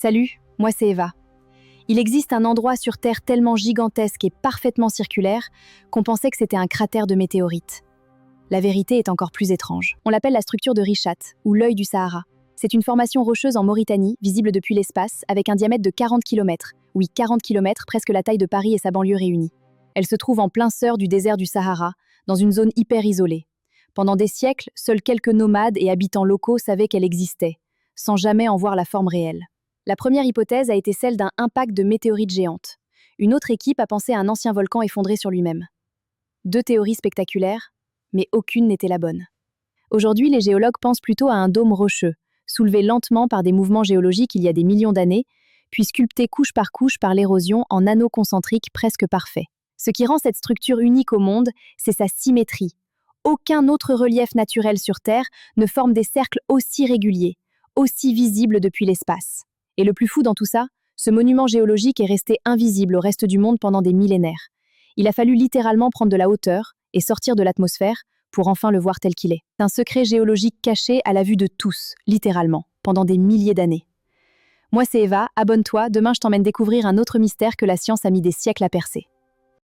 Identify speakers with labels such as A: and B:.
A: Salut, moi c'est Eva. Il existe un endroit sur Terre tellement gigantesque et parfaitement circulaire qu'on pensait que c'était un cratère de météorites. La vérité est encore plus étrange. On l'appelle la structure de Richat, ou l'œil du Sahara. C'est une formation rocheuse en Mauritanie, visible depuis l'espace, avec un diamètre de 40 km. Oui, 40 km, presque la taille de Paris et sa banlieue réunie. Elle se trouve en plein cœur du désert du Sahara, dans une zone hyper isolée. Pendant des siècles, seuls quelques nomades et habitants locaux savaient qu'elle existait, sans jamais en voir la forme réelle. La première hypothèse a été celle d'un impact de météorites géantes. Une autre équipe a pensé à un ancien volcan effondré sur lui-même. Deux théories spectaculaires, mais aucune n'était la bonne. Aujourd'hui, les géologues pensent plutôt à un dôme rocheux, soulevé lentement par des mouvements géologiques il y a des millions d'années, puis sculpté couche par l'érosion en anneaux concentriques presque parfaits. Ce qui rend cette structure unique au monde, c'est sa symétrie. Aucun autre relief naturel sur Terre ne forme des cercles aussi réguliers, aussi visibles depuis l'espace. Et le plus fou dans tout ça, ce monument géologique est resté invisible au reste du monde pendant des millénaires. Il a fallu littéralement prendre de la hauteur et sortir de l'atmosphère pour enfin le voir tel qu'il est. C'est un secret géologique caché à la vue de tous, littéralement, pendant des milliers d'années. Moi c'est Eva, abonne-toi, demain je t'emmène découvrir un autre mystère que la science a mis des siècles à percer.